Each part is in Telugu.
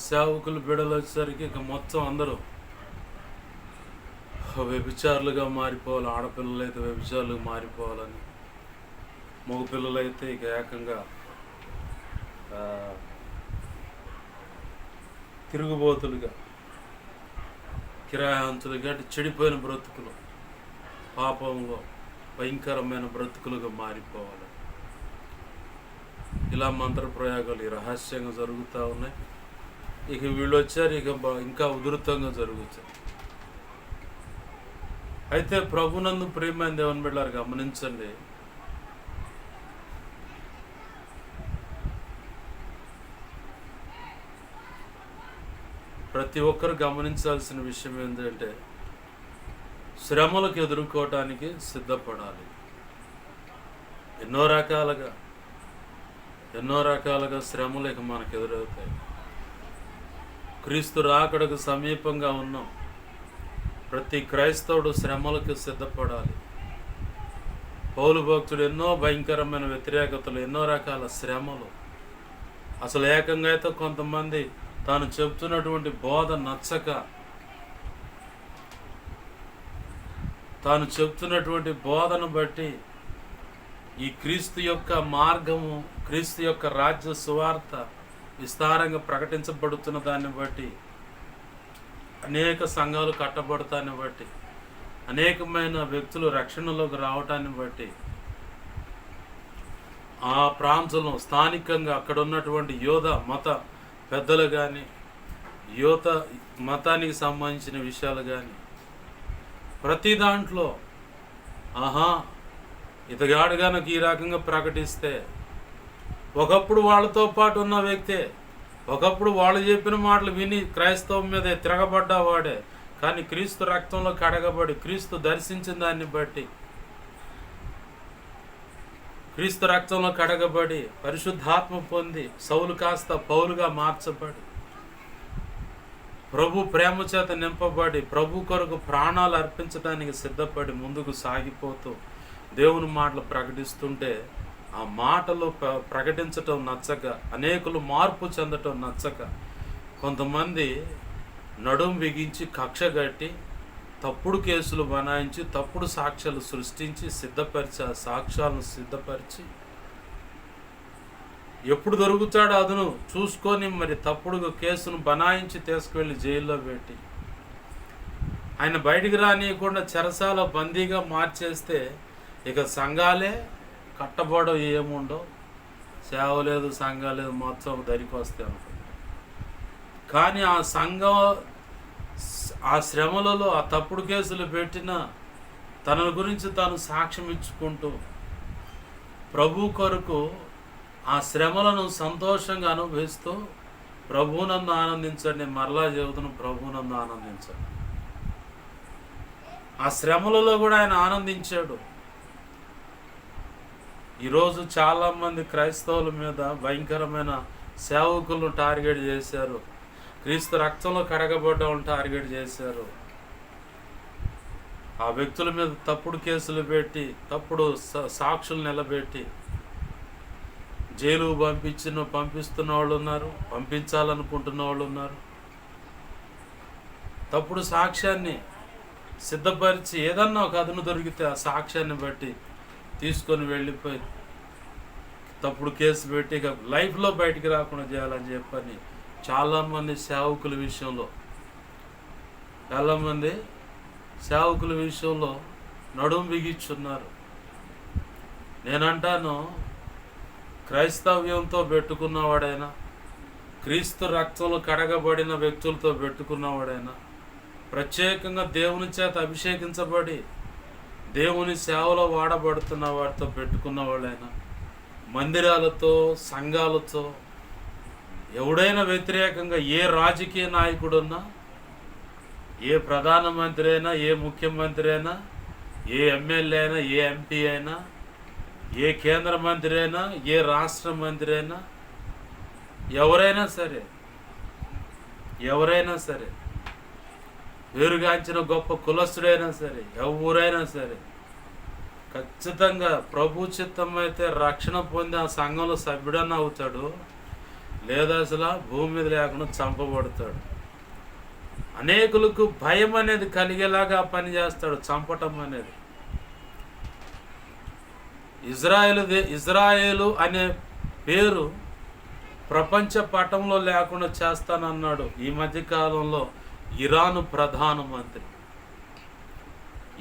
సేవకులు బిడలు వచ్చేసరికి ఇక మొత్తం అందరూ వ్యభిచారులుగా మారిపోవాలి. ఆడపిల్లలు అయితే వ్యభిచారులుగా మారిపోవాలని, మగపిల్లలు అయితే ఇక ఏకంగా తిరుగుబోతులుగా, కిరాయించులుగా, చెడిపోయిన బ్రతుకులు, పాపంలో భయంకరమైన బ్రతుకులుగా మారిపోవాలి. ఇలా మంత్ర ప్రయోగాలు ఈ రహస్యంగా జరుగుతూ ఉన్నాయి. ఇక వీళ్ళు వచ్చారు, ఇక ఇంకా ఉధృతంగా జరుగుతాయి. అయితే ప్రభునందు ప్రియమైన దేవుని బిడ్డలారా గమనించండి, ప్రతి ఒక్కరు గమనించాల్సిన విషయం ఏంటంటే శ్రమలకు ఎదుర్కోవటానికి సిద్ధపడాలి. ఎన్నో రకాలుగా శ్రమలు ఇక మనకు ఎదురవుతాయి. క్రీస్తు రాకడకు సమీపంగా ఉన్నాం. ప్రతి క్రైస్తవుడు శ్రమలకు సిద్ధపడాలి. పౌలు భక్తుడు ఎన్నో భయంకరమైన వ్యతిరేకతలు, ఎన్నో రకాల శ్రమలు, అసలు ఏకంగా అయితే కొంతమంది తాను చెప్తున్నటువంటి బోధ నచ్చక, తాను చెప్తున్నటువంటి బోధను బట్టి ఈ క్రీస్తు యొక్క మార్గము, క్రీస్తు యొక్క రాజ్య సువార్త విస్తారంగా ప్రకటించబడుతున్న దాన్ని బట్టి, అనేక సంఘాలు కట్టబడతాన్ని బట్టి, అనేకమైన వ్యక్తులు రక్షణలోకి రావటాన్ని బట్టి, ఆ ప్రాంతంలో స్థానికంగా అక్కడ ఉన్నటువంటి యోధ మత పెద్దలు కానీ, యువత మతానికి సంబంధించిన విషయాలు కానీ, ప్రతి దాంట్లో ఇతగాడు కనుక ఈ రకంగా ప్రకటిస్తే, ఒకప్పుడు వాళ్ళతో పాటు ఉన్న వ్యక్తే, ఒకప్పుడు వాళ్ళు చెప్పిన మాటలు విని క్రైస్తవం మీద తిరగబడ్డవాడే, కానీ క్రీస్తు రక్తంలో కడగబడి, క్రీస్తు దర్శించిన దాన్ని బట్టి, క్రీస్తు రక్తంలో కడగబడి, పరిశుద్ధాత్మ పొంది, సౌలు కాస్త పౌలుగా మార్చబడి, ప్రభు ప్రేమ చేత నింపబడి, ప్రభు కొరకు ప్రాణాలు అర్పించడానికి సిద్ధపడి ముందుకు సాగిపోతూ దేవుని మాటలు ప్రకటిస్తుంటే, ఆ మాటలు ప్రకటించటం నచ్చక, అనేకులు మార్పు చెందటం నచ్చక, కొంతమంది నడుం బిగించి కక్ష కట్టి తప్పుడు కేసులు బనాయించి, తప్పుడు సాక్ష్యాలు సృష్టించి సిద్ధపరిచి, ఆ సాక్ష్యాలను సిద్ధపరిచి, ఎప్పుడు దొరుకుతాడో అదును చూసుకొని మరి తప్పుడు కేసును బనాయించి తీసుకువెళ్ళి జైల్లో పెట్టి, ఆయన బయటికి రానియకుండా చెరసాల బందీగా మార్చేస్తే ఇక సంఘాలే కట్టబడవు, ఏముండవు, సేవ లేదు, సంఘం లేదు, మొత్తం దరికి వస్తాయి అనుకో. కానీ ఆ సంఘం ఆ శ్రమలలో ఆ తప్పుడు కేసులు పెట్టిన తన గురించి తాను సాక్ష్యం ఇచ్చుకుంటూ ప్రభు కొరకు ఆ శ్రమలను సంతోషంగా అనుభవిస్తూ, ప్రభువునందు ఆనందించండి, మరలా చెబుతున్న ప్రభువునందు ఆనందించండి. ఆ శ్రమలలో కూడా ఆయన ఆనందించాడు. ఈరోజు చాలామంది క్రైస్తవుల మీద భయంకరమైన సేవకులను టార్గెట్ చేశారు, క్రీస్తు రక్తంలో కడగబడ్డలను టార్గెట్ చేశారు. ఆ వ్యక్తుల మీద తప్పుడు కేసులు పెట్టి, తప్పుడు సాక్షులు నిలబెట్టి జైలు పంపిస్తున్న వాళ్ళు ఉన్నారు, పంపించాలనుకుంటున్న వాళ్ళు ఉన్నారు. తప్పుడు సాక్ష్యాన్ని సిద్ధపరిచి ఏదన్నా ఒక అదును దొరికితే ఆ సాక్ష్యాన్ని బట్టి తీసుకొని వెళ్ళిపోయి తప్పుడు కేసు పెట్టి ఇక లైఫ్లో బయటికి రాకుండా చేయాలని చెప్పని చాలామంది సేవకుల విషయంలో నడుం బిగించున్నారు. నేనంటాను, క్రైస్తవ్యంతో పెట్టుకున్నవాడైనా, క్రీస్తు రక్తంలో కడగబడిన వ్యక్తులతో పెట్టుకున్నవాడైనా, ప్రత్యేకంగా దేవుని చేత అభిషేకించబడి దేవుని సేవలో వాడబడుతున్న వాడితో పెట్టుకున్న వాళ్ళైనా, మందిరాలతో, సంఘాలతో ఎవడైనా వ్యతిరేకంగా ఏ రాజకీయ నాయకుడున్నా, ఏ ప్రధానమంత్రి అయినా, ఏ ముఖ్యమంత్రి అయినా, ఏ ఎమ్మెల్యే అయినా, ఏ ఎంపీ అయినా, ఏ కేంద్ర మంత్రి అయినా, ఏ రాష్ట్ర మంత్రి అయినా, ఎవరైనా సరే, పేరుగాంచిన గొప్ప కులస్తుడైనా సరే, ఎవరైనా సరే, ఖచ్చితంగా ప్రభు చిత్తం అయితే రక్షణ పొంది ఆ సంఘంలో సభ్యుడన్న అవుతాడు. లేదా అసలు భూమి మీద లేకుండా చంపబడతాడు. అనేకులకు భయం అనేది కలిగేలాగా పనిచేస్తాడు, చంపటం అనేది. ఇజ్రాయేలు అనే పేరు ప్రపంచ పటంలో లేకుండా చేస్తానన్నాడు ఈ మధ్య కాలంలో ఇరాను ప్రధానమంత్రి.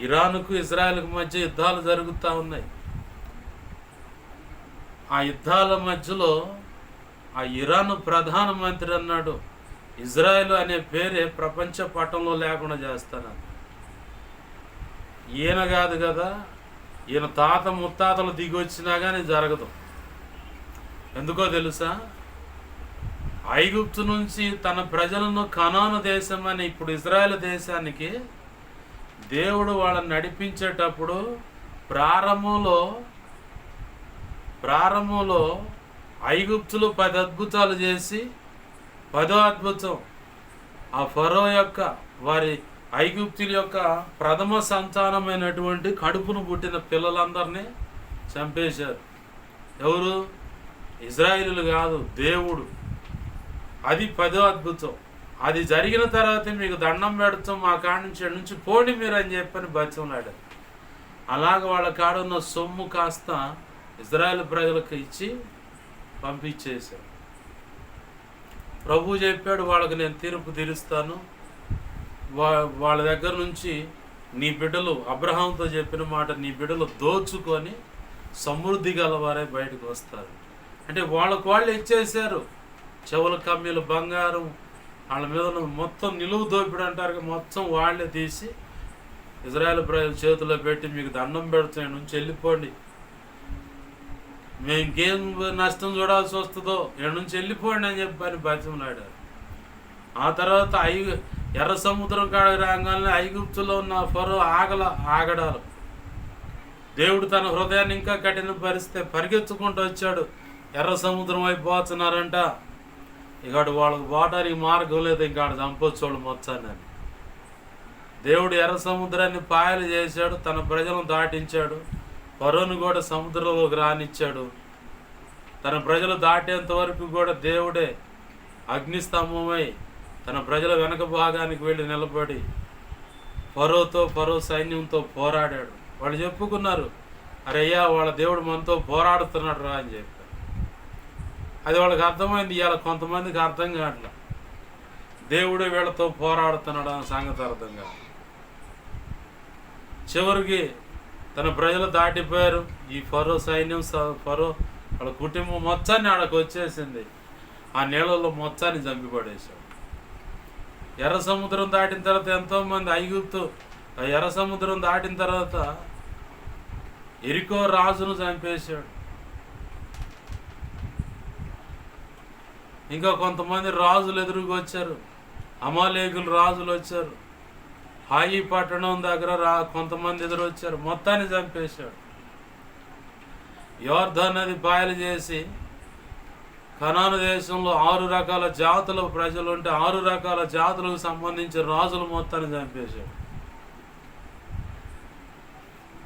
ఇరాన్కు ఇజ్రాయెల్కు మధ్య యుద్ధాలు జరుగుతూ ఉన్నాయి. ఆ యుద్ధాల మధ్యలో ఆ ఇరాన్ ప్రధానమంత్రి అన్నాడు, ఇజ్రాయెల్ అనే పేరే ప్రపంచ పటంలో లేకుండా చేస్తానని. ఈయన కాదు కదా, ఈయన తాత ముత్తాతలు దిగి వచ్చినా కానీ జరగదు. ఎందుకో తెలుసా? ఐగుప్తు నుంచి తన ప్రజలను కనాను దేశం అని ఇప్పుడు ఇజ్రాయెల్ దేశానికి దేవుడు వాళ్ళని నడిపించేటప్పుడు ప్రారంభంలో ఐగుప్తులు 10 అద్భుతాలు చేసి 10వ అద్భుతం ఆ ఫరో యొక్క వారి ఐగుప్తుల యొక్క ప్రథమ సంతానమైనటువంటి కడుపును పుట్టిన పిల్లలందరినీ చంపేశారు. ఎవరు? ఇజ్రాయేలీలు కాదు, దేవుడు. అది 10వ అద్భుతం. అది జరిగిన తర్వాత మీకు దండం పెడతాం, మా కాడ నుంచి పోండి మీరు అని చెప్పని బతిమలాడారు. అలాగ వాళ్ళ కాడున్న సొమ్ము కాస్త ఇజ్రాయెల్ ప్రజలకు ఇచ్చి పంపించేశారు. ప్రభు చెప్పాడు, వాళ్ళకి నేను తీర్పు తీరుస్తాను, వాళ్ళ దగ్గర నుంచి నీ బిడ్డలు, అబ్రహాంతో చెప్పిన మాట, నీ బిడ్డలు దోచుకొని సమృద్ధి గలవారే బయటకు వస్తారు. అంటే వాళ్ళు ఇచ్చేశారు. చెవుల కమ్మీలు, బంగారం, వాళ్ళ మీద మొత్తం నిలువు దోపిడి అంటారు, మొత్తం వాళ్ళే తీసి ఇజ్రాయెల్ ప్రజల చేతిలో పెట్టి మీకు దండం పెడుతున్నాయి, నుంచి వెళ్ళిపోండి, మేము ఇంకేం నష్టం చూడాల్సి వస్తుందో, ఇక్కడ నుంచి వెళ్ళిపోండి అని చెప్పని బతిమలాడారు. ఆ తర్వాత ఎర్ర సముద్రం కాడ రాగానే ఐగుప్తులో ఉన్న ఫరో ఆగడాలు. దేవుడు తన హృదయాన్ని ఇంకా కఠిన పరిస్థితి పరిగెత్తుకుంటూ వచ్చాడు. ఎర్ర సముద్రం వైపు పోతున్నారంట. ఇక్కడ వాళ్ళకి పోవడానికి మార్గం లేదు, ఇంకా చంపొచ్చు వాళ్ళు మొత్తాన్ని అని. దేవుడు ఎర్ర సముద్రాన్ని పాయలు చేశాడు, తన ప్రజలను దాటించాడు. ఫరోను కూడా సముద్రంలోకి రానిచ్చాడు. తన ప్రజలు దాటేంత వరకు కూడా దేవుడే అగ్నిస్తంభమై తన ప్రజల వెనక భాగానికి వెళ్ళి నిలబడి ఫరో సైన్యంతో పోరాడాడు. వాళ్ళు చెప్పుకున్నారు, అరయ్యా వాళ్ళ దేవుడు మనతో పోరాడుతున్నాడు రా అని చెప్పారు. అది వాళ్ళకి అర్థమైంది. ఇవాళ కొంతమందికి అర్థం కావట్లా, దేవుడే వీళ్ళతో పోరాడుతున్నాడు అన్న సంగతి అర్థం కాదు. చివరికి తన ప్రజలు దాటిపోయారు. ఈ ఫరో సైన్యం, ఫరో వాళ్ళ కుటుంబం మొత్తాన్ని ఆడకు వచ్చేసింది. ఆ నీళ్ళలో మొత్తాన్ని చంపిపడేశాడు. ఎర్ర సముద్రం దాటిన తర్వాత ఎంతోమంది ఐగుప్తు, ఎర్ర సముద్రం దాటిన తర్వాత ఎరికో రాజును చంపేశాడు. ఇంకా కొంతమంది రాజులు ఎదురుకు వచ్చారు, అమాలేకులు రాజులు వచ్చారు. హాయి పట్టణం దగ్గర కొంతమంది ఎదురు వచ్చారు, మొత్తాన్ని చంపేశాడు. యోర్దాను నది పాయలు చేసి కనాను దేశంలో 6 రకాల జాతుల ప్రజలు ఉంటే 6 రకాల జాతులకు సంబంధించిన రాజులు మొత్తాన్ని చంపేశాడు.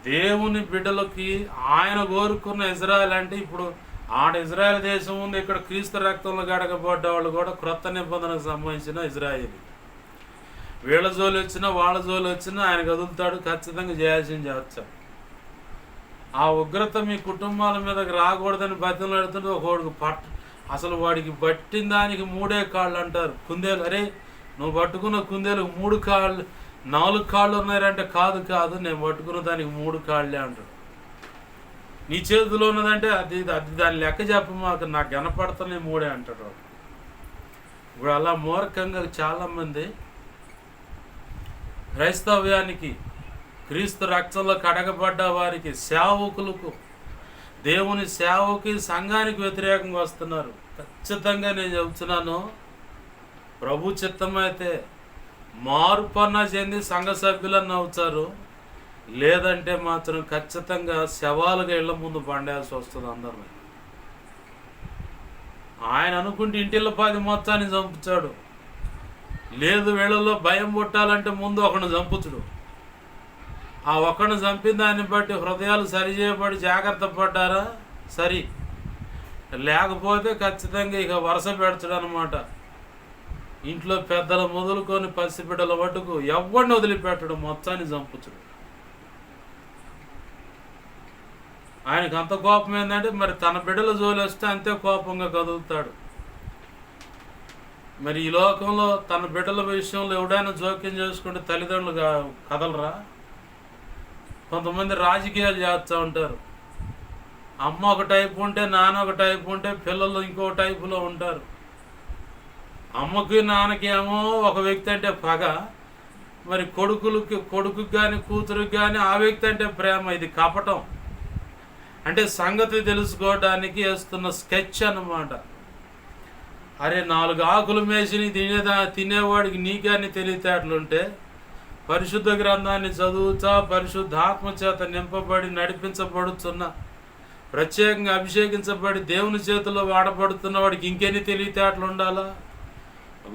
దేవుని బిడ్డలకి ఆయన కోరుకున్న ఇజ్రాయెల్ అంటే ఇప్పుడు ఇజ్రాయెల్ దేశం ఉంది. ఇక్కడ క్రీస్తు రక్తంలో గడగబడ్డ వాళ్ళు కూడా క్రొత్త నిబంధనకు సంబంధించిన ఇజ్రాయేల్. వీళ్ళ జోలు వచ్చినా వాళ్ళ జోలు వచ్చినా ఆయన కదులుతాడు, ఖచ్చితంగా చేయాల్సింది చేస్తాడు. ఆ ఉగ్రత మీ కుటుంబాల మీదకి రాకూడదని బతిమలాడుతుంటే ఒకడికి అసలు వాడికి పట్టిన దానికి 3 కాళ్ళు అంటారు. కుందేలు, అరే నువ్వు పట్టుకున్న కుందేలు 3 కాళ్ళు 4 కాళ్ళు ఉన్నారంటే కాదు నేను పట్టుకున్న దానికి 3 కాళ్ళే అంటాడు. నీ చేతిలో ఉన్నదంటే అది దాని లెక్క చెప్పమాక, నాకు కనపడుతున్నాయి 3 అంటాడు. ఇప్పుడు అలా మూర్ఖంగా చాలామంది క్రైస్తవ్యానికి, క్రీస్తు రక్తంలో కడగబడ్డ వారికి, సేవకులకు, దేవుని సేవకి, సంఘానికి వ్యతిరేకంగా వస్తున్నారు. ఖచ్చితంగా నేను చెబుతున్నాను, ప్రభు చిత్తమైతే మార్పన్న చెంది సంఘ సభ్యులన్న అవుతారు. లేదంటే మాత్రం ఖచ్చితంగా శవాలుగా ఇళ్ల ముందు పండేయాల్సి వస్తుంది అందరినీ. ఆయన అనుకుంటే ఇంటిళ్ళ 10 మొత్తాన్ని చంపుతాడు. లేదు, వీళ్ళలో భయం పుట్టాలంటే ముందు ఒకడిని చంపుతుడు. ఆ ఒక్కడిని చంపిన దాన్ని బట్టి హృదయాలు సరిచేయబడి జాగ్రత్త పడ్డారా సరి, లేకపోతే ఖచ్చితంగా ఇక వరుస పెడతాడు అనమాట. ఇంట్లో పెద్దలు మొదలుకొని పసిబిడ్డల మటుకు ఎవరిని వదిలిపెట్టడం, మొత్తాన్ని చంపుతాడు. ఆయనకు అంత కోపం ఏంటంటే మరి తన బిడ్డలు జోలేస్తే అంతే కోపంగా కదులుతాడు. మరి ఈ లోకంలో తన బిడ్డల విషయంలో ఎవడైనా జోక్యం చేసుకుంటే తల్లిదండ్రులు కదలరా? కొంతమంది రాజకీయాలు చేస్తూ ఉంటారు. అమ్మ ఒక టైపు ఉంటే నాన్న ఒక టైపు ఉంటే పిల్లలు ఇంకో టైపులో ఉంటారు. అమ్మకి నాన్నకి ఏమో ఒక వ్యక్తి అంటే పగ, మరి కొడుకుకి కానీ కూతురికి కానీ ఆ వ్యక్తి అంటే ప్రేమ. ఇది కపటం. అంటే సంగతి తెలుసుకోవడానికి వేస్తున్న స్కెచ్ అన్నమాట. అరే 4 ఆకులు మేసిని తినేవాడికి నీకని తెలివితేటలుంటే పరిశుద్ధ గ్రంథాన్ని చదువుతా పరిశుద్ధాత్మ చేత నింపబడి నడిపించబడుతున్న, ప్రత్యేకంగా అభిషేకించబడి దేవుని చేతుల్లో వాడబడుతున్న వాడికి ఇంకెన్ని తెలివితేటలు ఉండాలా?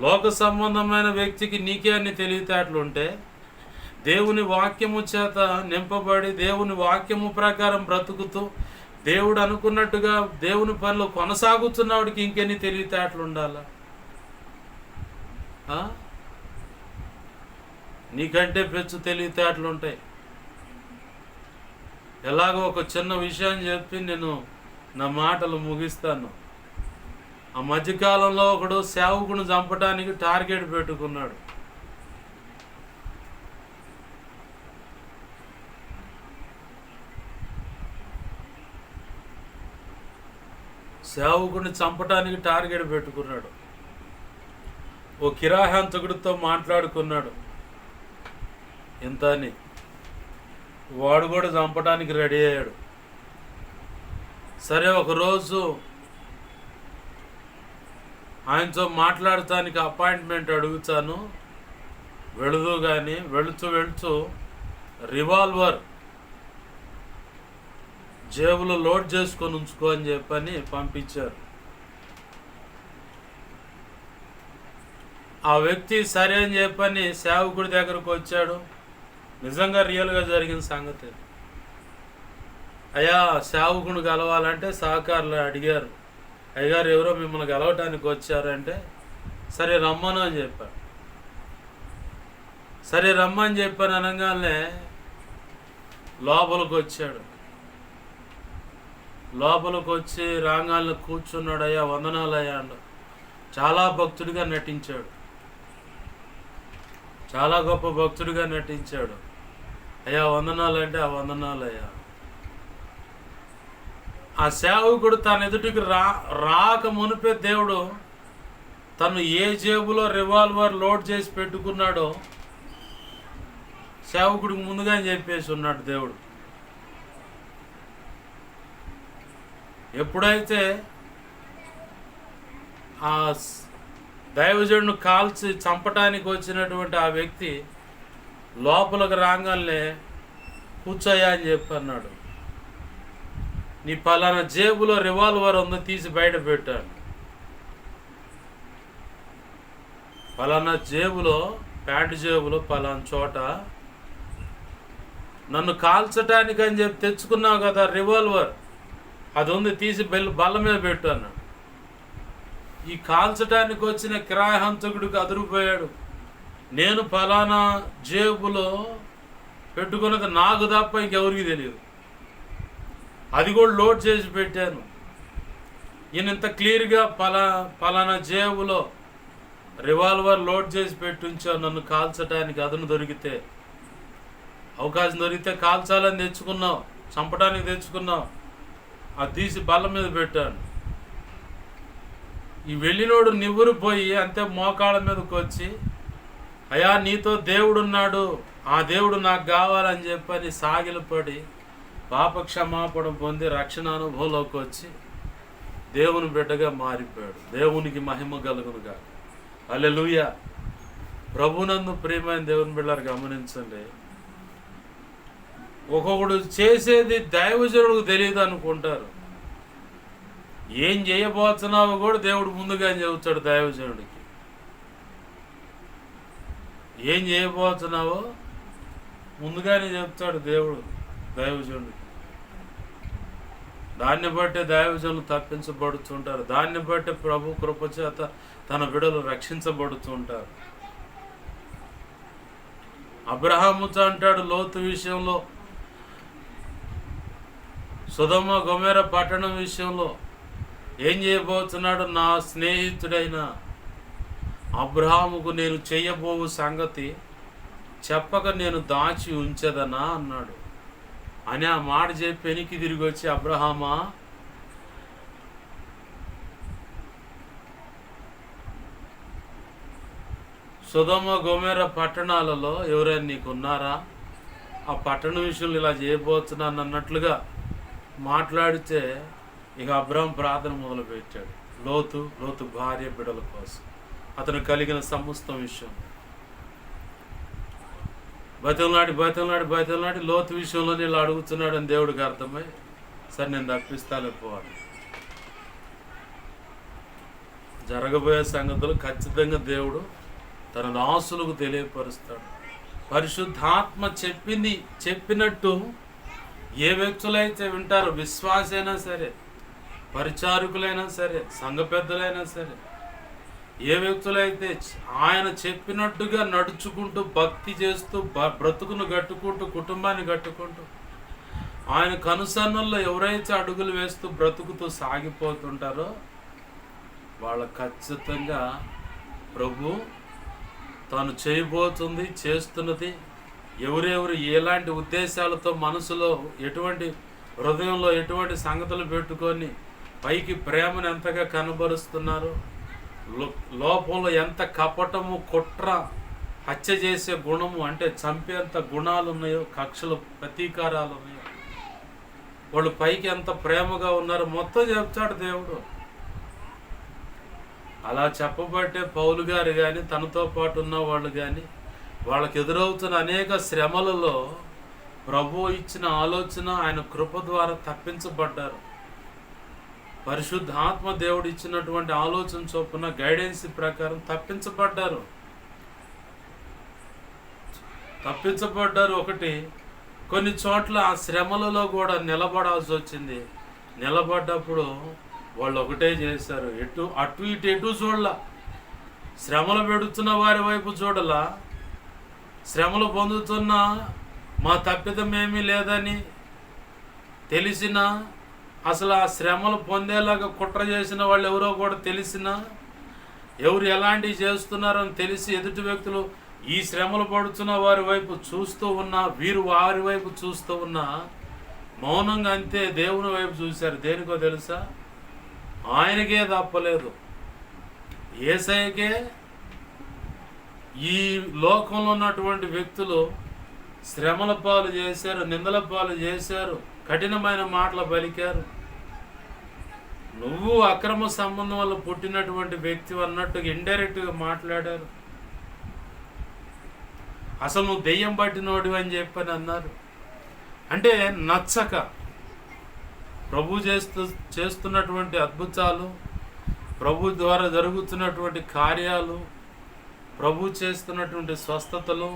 లోక సంబంధమైన వ్యక్తికి నీకే అన్ని తెలివితేటలు ఉంటే దేవుని వాక్యము చేత నింపబడి దేవుని వాక్యము ప్రకారం బ్రతుకుతూ దేవుడు అనుకున్నట్టుగా దేవుని పనులు కొనసాగుతున్నవాడికి ఇంకెన్ని తెలివితేటలు ఉండాలా? నీకంటే పెచ్చు తెలివితేటలు ఉంటాయి. ఎలాగో ఒక చిన్న విషయం చెప్పి నేను నా మాటలు ముగిస్తాను. ఆ మధ్యకాలంలో ఒకడు సేవకుని చంపడానికి టార్గెట్ పెట్టుకున్నాడు. సేవకుని చంపడానికి టార్గెట్ పెట్టుకున్నాడు. ఓ కిరాహంతకుడితో మాట్లాడుకున్నాడు ఇంత అని. వాడు కూడా చంపడానికి రెడీ అయ్యాడు. సరే, ఒకరోజు ఆయనతో మాట్లాడటానికి అపాయింట్మెంట్ అడుగుతాను, వెళుదు కానీ వెళుతూ రివాల్వర్ జేబులో లోడ్ చేసుకొని ఉంచుకో అని చెప్పని పంపించారు. ఆ వ్యక్తి సరే అని చెప్పని సేవకుడి దగ్గరకు వచ్చాడు. నిజంగా రియల్గా జరిగిన సంగతి. అయ్యా, సేవకుని కలవాలంటే సహకారులు అడిగారు, అయ్యగారు ఎవరో మిమ్మల్ని కలవటానికి వచ్చారంటే సరే రమ్మను అని చెప్పారు. సరే రమ్మని చెప్పాను అనగానే లోపలికి వచ్చాడు. లోపలికి వచ్చి రాగాల్లో కూర్చున్నాడు. అయ్యా వందనాలు అయ్యా అండు. చాలా భక్తుడిగా నటించాడు, చాలా గొప్ప భక్తుడిగా నటించాడు. అయ్యా వందనాలు అంటే ఆ వందనాలు అయ్యా. ఆ సేవకుడు తన ఎదుటికి రాక మునిపే దేవుడు తను ఏ జేబులో రివాల్వర్ లోడ్ చేసి పెట్టుకున్నాడో సేవకుడికి ముందుగానే చెప్పేసి ఉన్నాడు దేవుడు. ఎప్పుడైతే ఆ దైవజనుడు కాల్చి చంపటానికి వచ్చినటువంటి ఆ వ్యక్తి లోపలికి రాగానే కూర్చోయా అని చెప్పి అన్నాడు. నీ పలానా జేబులో రివాల్వర్ ఉందో తీసి బయట పెట్టాను. పలానా జేబులో, ప్యాంటు జేబులో పలానా చోట నన్ను కాల్చటానికి అని చెప్పి తెచ్చుకున్నావు కదా రివాల్వర్, అది ఉంది, తీసి బల్ల మీద పెట్టు అన్నాడు. ఈ కాల్చడానికి వచ్చిన కిరాయహంతకుడికి అదిరిపోయాడు. నేను ఫలానా జేబులో పెట్టుకున్నది నాకు తప్ప ఇంకెవరికి తెలియదు, అది కూడా లోడ్ చేసి పెట్టాను. ఈయన ఇంత క్లియర్గా ఫలానా జేబులో రివాల్వర్ లోడ్ చేసి పెట్టుంచావు, నన్ను కాల్చడానికి అదను దొరికితే, అవకాశం దొరికితే కాల్చాలని తెచ్చుకున్నావు, చంపడానికి తెచ్చుకున్నావు, అది తీసి బల్ల మీద పెట్టాను. ఈ వెళ్ళినోడు నివ్వురిపోయి అంతే మోకాళ్ళ మీదకి వచ్చి, అయ్యా నీతో దేవుడున్నాడు, ఆ దేవుడు నాకు కావాలని చెప్పని సాగిలపడి పాప క్షమాపణ పొంది రక్షణ అనుభవంలోకి వచ్చి దేవుని బిడ్డగా మారిపోయాడు. దేవునికి మహిమ కలుగునుగా. హల్లెలూయా. ప్రభునందు ప్రియమైన దేవుని బిడ్డలు గమనించండి, ఒక్కొక్కడు చేసేది దైవజనుడికి తెలియదు అనుకుంటారు. ఏం చేయబోతున్నావో కూడా దేవుడు ముందుగా చెబుతాడు దైవజనుడికి. ఏం చేయబోతున్నావో ముందుగానే చెప్తాడు దేవుడు దైవజనుడికి. దాన్ని బట్టి దైవజనులు తప్పించబడుతుంటారు. దాన్ని బట్టి ప్రభు కృపచేత తన బిడ్డలు రక్షించబడుతుంటారు. అబ్రహాముతో అంటాడు లోతు విషయంలో, సొదొమ గొమొర్రా పట్టణం విషయంలో ఏం చేయబోతున్నాడు? నా స్నేహితుడైన అబ్రహాముకు నేను చేయబోవు సంగతి చెప్పక నేను దాచి ఉంచదనా అన్నాడు. అని ఆ మాట చెప్పి వెనక్కి తిరిగి వచ్చి, అబ్రహామా, సొదొమ గొమొర్రా పట్టణాలలో ఎవరైనా నీకు ఉన్నారా? ఆ పట్టణ విషయంలో ఇలా చేయబోతున్నాను అన్నట్లుగా మాట్లాడితే ఇక అబ్రహాం ప్రార్థన మొదలుపెట్టాడు. లోతు భార్య బిడ్డల కోసం, అతను కలిగిన సమస్తం విషయం బతిలాడి లోతు విషయంలో ఇలా అడుగుతున్నాడు అని దేవుడికి అర్థమై, సరే నేను తప్పిస్తాను పోవాలి. జరగబోయే సంగతులు ఖచ్చితంగా దేవుడు తన దాసులకు తెలియపరుస్తాడు. పరిశుద్ధాత్మ చెప్పినట్టు ఏ వ్యక్తులైతే వింటారో, విశ్వాసైనా సరే, పరిచారకులైనా సరే, సంఘ పెద్దలైనా సరే, ఏ వ్యక్తులైతే ఆయన చెప్పినట్టుగా నడుచుకుంటూ భక్తి చేస్తూ బ్రతుకును కట్టుకుంటూ కుటుంబాన్ని కట్టుకుంటూ ఆయన కనుసన్నల్లో ఎవరైతే అడుగులు వేస్తూ బ్రతుకుతూ సాగిపోతుంటారో వాళ్ళ ఖచ్చితంగా ప్రభు తాను చేయబోతుంది, చేస్తున్నది, ఎవరెవరు ఎలాంటి ఉద్దేశాలతో మనసులో ఎటువంటి హృదయంలో ఎటువంటి సంగతులు పెట్టుకొని పైకి ప్రేమను ఎంతగా కనబరుస్తున్నారు, లోపంలో ఎంత కపటము, కుట్ర, హత్య చేసే గుణము, అంటే చంపేంత గుణాలు ఉన్నాయో, కక్షలు, ప్రతీకారాలు ఉన్నాయో, వాళ్ళు పైకి ఎంత ప్రేమగా ఉన్నారో మొత్తం చెప్తాడు దేవుడు. అలా చెప్పబట్టే పౌలు గారు కానీ తనతో పాటు ఉన్న వాళ్ళు కానీ వాళ్ళకి ఎదురవుతున్న అనేక శ్రమలలో ప్రభువు ఇచ్చిన ఆలోచన, ఆయన కృప ద్వారా తప్పించబడ్డారు. పరిశుద్ధాత్మ దేవుడు ఇచ్చినటువంటి ఆలోచన చొప్పున గైడెన్స్ ప్రకారం తప్పించబడ్డారు. ఒకటి, కొన్ని చోట్ల ఆ శ్రమలలో కూడా నిలబడాల్సి వచ్చింది. నిలబడ్డప్పుడు వాళ్ళు ఒకటే చేశారు, అటు ఇటు చూడాల, శ్రమలు పెడుతున్న వారి వైపు చూడాల, శ్రమలు పొందుతున్న మా తప్పిదమేమీ లేదని తెలిసినా, అసలు ఆ శ్రమలు పొందేలాగా కుట్ర చేసిన వాళ్ళు ఎవరో కూడా తెలిసినా, ఎవరు ఎలాంటివి చేస్తున్నారని తెలిసి ఎదుటి వ్యక్తులు ఈ శ్రమలు పడుతున్న వారి వైపు చూస్తూ ఉన్నా, వీరు వారి వైపు చూస్తూ ఉన్నా మౌనంగా అంతే దేవుని వైపు చూశారు. దేనికో తెలుసా? ఆయనకే తప్పలేదు, యేసయ్యకే. ఈ లోకంలో ఉన్నటువంటి వ్యక్తులు శ్రమల పాలు చేశారు, నిందల పాలు చేశారు, కఠినమైన మాటలు పలికారు. నువ్వు అక్రమ సంబంధం వల్ల పుట్టినటువంటి వ్యక్తి అన్నట్టుగా ఇండైరెక్ట్గా మాట్లాడారు. అసలు నువ్వు దెయ్యం పట్టినోడు అని చెప్పని అన్నారు. అంటే నచ్చక ప్రభు చేస్తున్నటువంటి అద్భుతాలు, ప్రభు ద్వారా జరుగుతున్నటువంటి కార్యాలు, ప్రభు చేస్తున్నటువంటి స్వస్థతలు,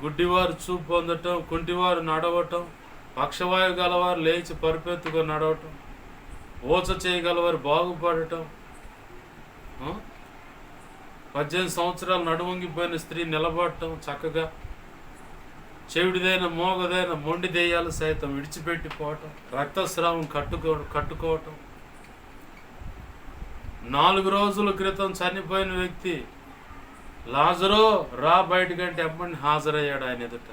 గుడ్డివారు చూపు పొందటం, కుంటివారు నడవటం, పక్షవాయు గలవారు లేచి పరిపెత్తుగా నడవటం, ఓచ చేయగలవారు బాగుపడటం, 18 సంవత్సరాలు నడువంగిపోయిన స్త్రీ నిలబడటం చక్కగా, చెవిడిదైన మోగదైన మొండి దెయ్యాలు సైతం విడిచిపెట్టిపోవటం, రక్తస్రావం కట్టుకోవటం. 4 రోజుల క్రితం చనిపోయిన వ్యక్తి లాజరో రా బయటకంటే ఎప్పటి హాజరయ్యాడు ఆయన ఎదుట.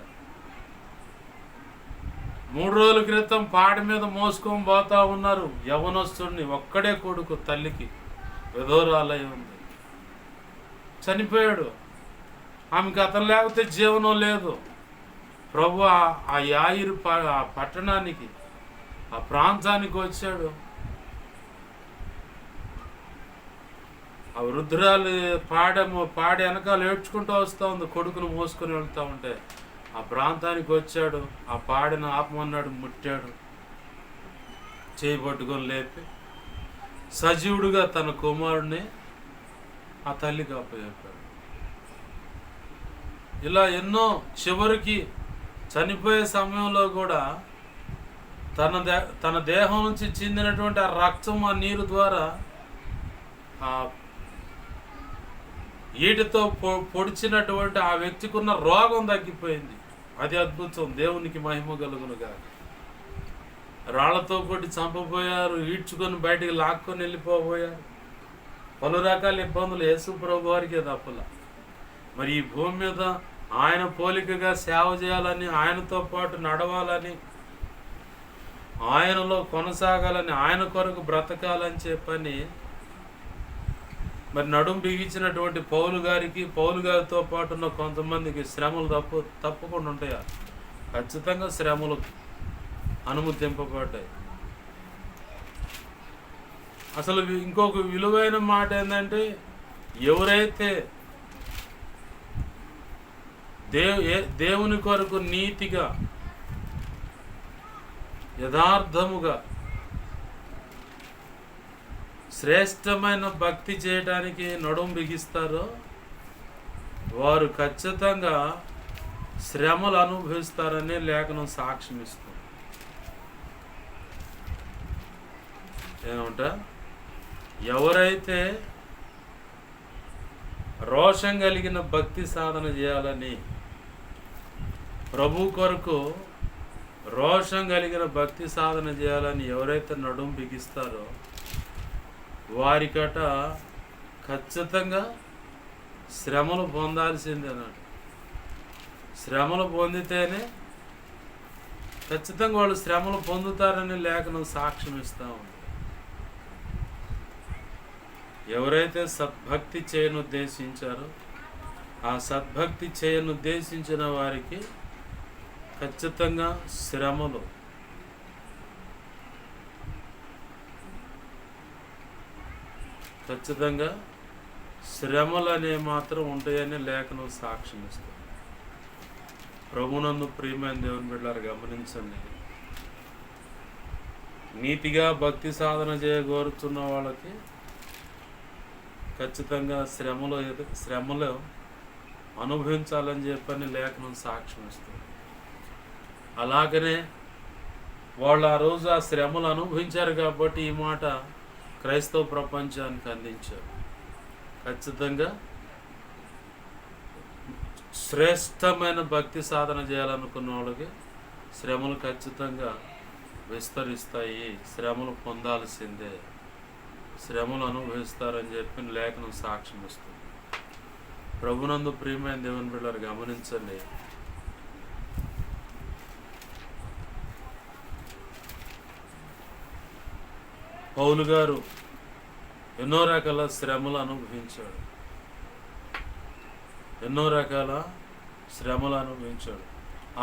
3 రోజుల క్రితం పాడి మీద మోసుకొని పోతా ఉన్నారు యవనస్తుడిని, ఒక్కడే కొడుకు, తల్లికి విధవరాలై ఉంది, చనిపోయాడు. ఆమెకు అతను లేకపోతే జీవనం లేదు. ప్రభు ఆ యాయిరు ఆ పట్టణానికి, ఆ ప్రాంతానికి వచ్చాడు. ఆ వృద్ధురాలు పాడి వెనకాల ఏడ్చుకుంటూ వస్తూ ఉంది, కొడుకును మోసుకొని వెళ్తూ ఉంటే ఆ ప్రాంతానికి వచ్చాడు. ఆ పాడిన ఆపమన్నాడు, ముట్టాడు, చేయి పట్టుకొని లేపి సజీవుడుగా తన కుమారుడిని ఆ తల్లికి అప్పచెప్పాడు. ఇలా ఎన్నో, చివరికి చనిపోయే సమయంలో కూడా తన దేహం నుంచి చెందినటువంటి ఆ రక్తం, ఆ నీరు ద్వారా ఆ ఈటతో పొడిచినటువంటి ఆ వ్యక్తికి ఉన్న రోగం తగ్గిపోయింది. అది అద్భుతం. దేవునికి మహిమ కలుగునుగా. రాళ్లతో కొట్టి చంపబోయారు, ఈడ్చుకొని బయటికి లాక్కొని వెళ్ళిపోబోయారు. పలు రకాల ఇబ్బందులు యేసు ప్రభు వారికే తప్పల. మరి ఈ భూమి మీద ఆయన పోలికగా సేవ చేయాలని, ఆయనతో పాటు నడవాలని, ఆయనలో కొనసాగాలని, ఆయన కొరకు బ్రతకాలని చెప్పని మరి నడుం బిగించినటువంటి పౌలు గారితో పాటు ఉన్న కొంతమందికి శ్రమలు తప్పకుండా ఉంటాయా? ఖచ్చితంగా శ్రమలు అనుమతింపబడ్డాయి. అసలు ఇంకొక విలువైన మాట ఏంటంటే, ఎవరైతే దేవుని కొరకు నీతిగా యథార్థముగా శ్రేష్టమైన భక్తి చేయడానికి నడుం బిగిస్తారో వారు ఖచ్చితంగా శ్రమలు అనుభవిస్తారనే లేఖనం సాక్ష్యం ఇస్తుంది. ఏమంట? ఎవరైతే రోషం కలిగిన భక్తి సాధన చేయాలని, ప్రభు కొరకు రోషం కలిగిన భక్తి సాధన చేయాలని ఎవరైతే నడుం బిగిస్తారో వారికట ఖచ్చితంగా శ్రమలు పొందాల్సిందేనండి. శ్రమలు పొందితేనే ఖచ్చితంగా వాళ్ళు శ్రమలు పొందుతారని లేఖనం సాక్ష్యం ఇస్తూ ఉంది. ఎవరైతే సద్భక్తి చేయనుద్దేశించారో ఆ సద్భక్తి చేయనుద్దేశించిన వారికి ఖచ్చితంగా శ్రమలు అనే మాత్రం ఉంటాయని లేఖనం సాక్ష్యం ఇస్తుంది. ప్రభునందు ప్రియమైన దేవుని బిడ్డలారా గమనించండి. నీతిగా భక్తి సాధన చేయగోరుతున్న వాళ్ళకి ఖచ్చితంగా శ్రమలు అనుభవించాలని చెప్పని లేఖనం సాక్ష్యం ఇస్తుంది. అలాగనే వాళ్ళు ఆ రోజు ఆ శ్రమలు అనుభవించారు కాబట్టి ఈ మాట క్రైస్తవ ప్రపంచానికి అందించారు. ఖచ్చితంగా శ్రేష్టమైన భక్తి సాధన చేయాలనుకున్న వాళ్ళకి శ్రమలు ఖచ్చితంగా విస్తరిస్తాయి. శ్రమలు పొందాల్సిందే, శ్రమలు అనుభవిస్తారని చెప్పి లేఖనం సాక్ష్యం ఇస్తుంది. ప్రభునందు ప్రియమైన దేవుని బిడ్డలారా గమనించండి. పౌలు గారు ఎన్నో రకాల శ్రమలు అనుభవించాడు.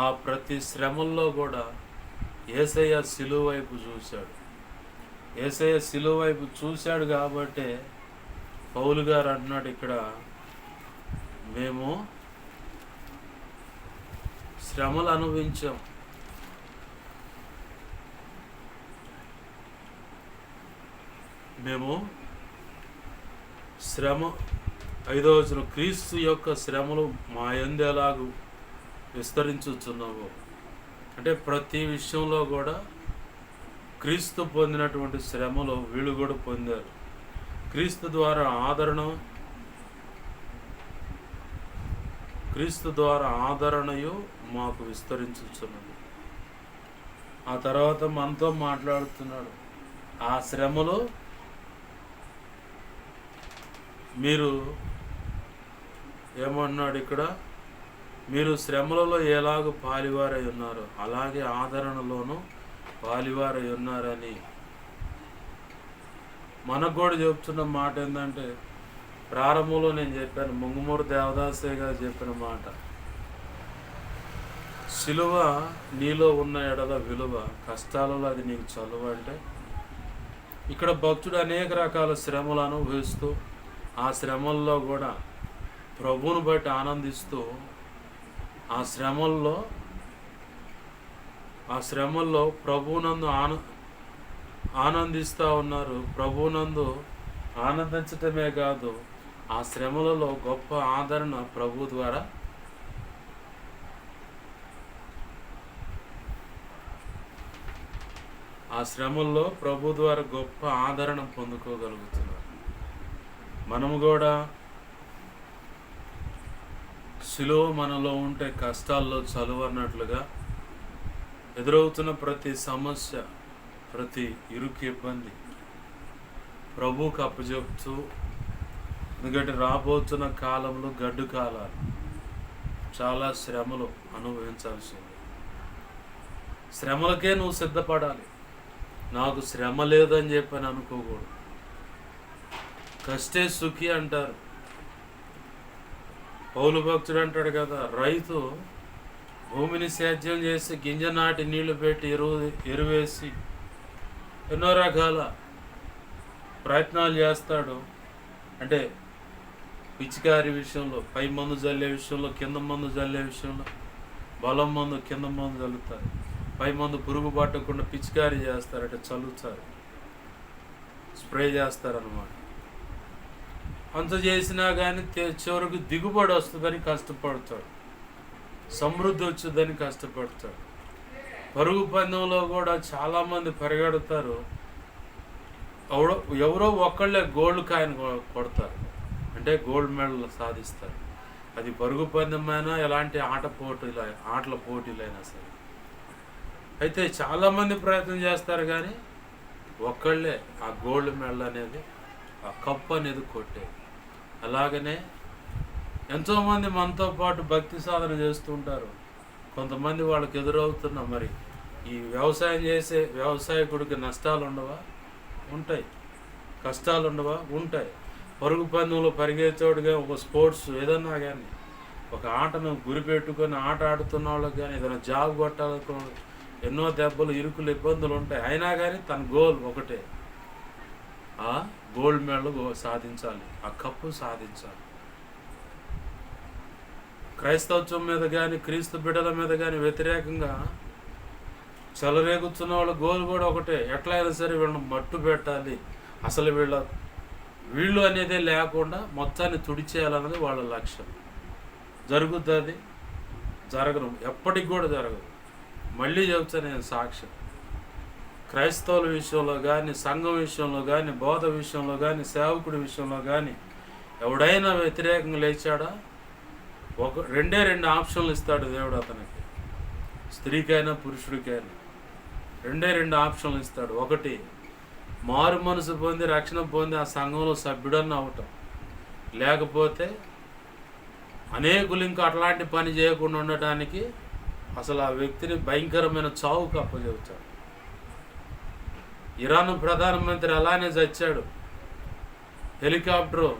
ఆ ప్రతి శ్రమల్లో కూడా యేసయ్య సిలువ వైపు చూశాడు. యేసయ్య సిలువ వైపు చూశాడు కాబట్టి పౌలు గారు అంటున్నాడు ఇక్కడ, మేము శ్రమలు అనుభవించాం. మేము శ్రమ 5వ వచనం, క్రీస్తు యొక్క శ్రమలు మా యందు ఎలాగూ విస్తరించుచున్నావు. అంటే ప్రతి విషయంలో కూడా క్రీస్తు పొందినటువంటి శ్రమలు వీళ్ళు కూడా పొందారు. క్రీస్తు ద్వారా ఆదరణయు మాకు విస్తరించుచున్నది. ఆ తర్వాత మనతో మాట్లాడుతున్నాడు. ఆ శ్రమలు మీరు ఏమన్నాడు ఇక్కడ, మీరు శ్రమలలో ఎలాగ పాలివారై ఉన్నారో అలాగే ఆదరణలోనూ పాలివారై ఉన్నారని మనకు కూడా చెప్తున్న మాట ఏంటంటే, ప్రారంభంలో నేను చెప్పాను, ముంగుమూరు దేవదాసయ్య గారు చెప్పిన మాట, సిలువ నీలో ఉన్న ఎడల విలువ, కష్టాలలో అది నీకు చలువ. అంటే ఇక్కడ భక్తుడు అనేక రకాల శ్రమలు అనుభవిస్తూ ఆ శ్రమల్లో కూడా ప్రభువును బట్టి ఆనందిస్తూ ఆ శ్రమల్లో ప్రభువునందు ఆనందిస్తూ ఉన్నారు. ప్రభువునందు ఆనందించటమే కాదు, ఆ శ్రమలలో గొప్ప ఆదరణ ప్రభు ద్వారా ఆ శ్రమల్లో ప్రభు ద్వారా గొప్ప ఆదరణ పొందుకోగలుగుతున్నారు. మనము కూడా శిలువ మనలో ఉంటే కష్టాల్లో చలువ అన్నట్లుగా ఎదురవుతున్న ప్రతి సమస్య, ప్రతి ఇరుకు ఇబ్బంది ప్రభువుకు అప్పచెప్తూ, ఎందుకంటే రాబోతున్న కాలంలో గడ్డు కాలాలు, చాలా శ్రమలు అనుభవించాల్సి ఉంది. శ్రమలకే నువ్వు సిద్ధపడాలి. నాకు శ్రమ లేదని చెప్పని అనుకోకూడదు. కష్టే సుఖి అంటారు. పౌలు భక్తుడు అంటాడు కదా, రైతు భూమిని సేద్యం చేసి గింజ నాటి నీళ్లు పెట్టి ఎరువేసి ఎన్నో రకాల ప్రయత్నాలు చేస్తాడు. అంటే పిచికారి విషయంలో, పై మందు జల్లే విషయంలో, కింద మందు జల్లే విషయంలో, బలం మందు కింద మందు చల్లుతారు, పై మందు పురుగు పట్టకుండా పిచికారి చేస్తారు, అంటే చల్లుతారు, స్ప్రే చేస్తారన్నమాట. అంత చేసినా కానీ చివరికి దిగుబడి వస్తుందని కష్టపడతాడు, సమృద్ధి వచ్చుదని కష్టపడతాడు. పరుగు పందెంలో కూడా చాలామంది పరిగెడతారు, ఎవరో ఒక్కళ్ళే గోల్డ్ కాయిన్ కొడతారు, అంటే గోల్డ్ మెడల్ సాధిస్తారు. అది పరుగు పందెమైనా ఎలాంటి ఆటల పోటీలైనా సరే. అయితే చాలామంది ప్రయత్నం చేస్తారు కానీ ఒక్కళ్ళే ఆ గోల్డ్ మెడల్ అనేది, ఆ కప్పు అనేది కొట్టేది. అలాగనే ఎంతోమంది మనతో పాటు భక్తి సాధన చేస్తుంటారు. కొంతమంది వాళ్ళకి ఎదురవుతున్న మరి ఈ వ్యవసాయం చేసే వ్యవసాయకుడికి నష్టాలు ఉండవా? ఉంటాయి. కష్టాలు ఉండవా? ఉంటాయి. పరుగు పందెంలో పరిగెత్తేవాడుగా ఒక స్పోర్ట్స్ ఏదన్నా కానీ, ఒక ఆటను గురిపెట్టుకొని ఆట ఆడుతున్న వాళ్ళకి కానీ, ఏదైనా జాబ్ కొట్టాలకు ఎన్నో దెబ్బలు, ఇరుకులు, ఇబ్బందులు ఉంటాయి. అయినా కానీ తన గోల్ ఒకటే, ఆ గోల్డ్ మెడల్ సాధించాలి, ఆ కప్పు సాధించాలి. క్రైస్తవత్వం మీద కానీ, క్రీస్తు బిడ్డల మీద కానీ వ్యతిరేకంగా చెలరేగుతున్న వాళ్ళ గోల్ కూడా ఒకటే, ఎట్లయినా సరే వీళ్ళని మట్టు పెట్టాలి, అసలు వీళ్ళు అనేదే లేకుండా మొత్తాన్ని తుడిచేయాలన్నది వాళ్ళ లక్ష్యం. జరుగుతుంది? జరగదు, ఎప్పటికి కూడా జరగదు. మళ్ళీ చెబుతా నేను సాక్ష్యం. క్రైస్తవుల విషయంలో కానీ, సంఘం విషయంలో కానీ, బోధ విషయంలో కానీ, సేవకుడి విషయంలో కానీ ఎవడైనా వ్యతిరేకంగా లేచాడా? రెండే ఆప్షన్లు ఇస్తాడు దేవుడు అతనికి, స్త్రీకైనా పురుషుడికైనా. రెండు ఆప్షన్లు ఇస్తాడు. ఒకటి, మారు మనసు పొంది రక్షణ పొంది ఆ సంఘంలో సభ్యుడన్న అవటం, లేకపోతే అనేకులు ఇంకా అట్లాంటి పని చేయకుండా ఉండటానికి అసలు ఆ వ్యక్తిని భయంకరమైన చావుకు అప్పచెబుతాడు. ఇరాన్ ప్రధానమంత్రి అలానే చచ్చాడు. హెలికాప్టరు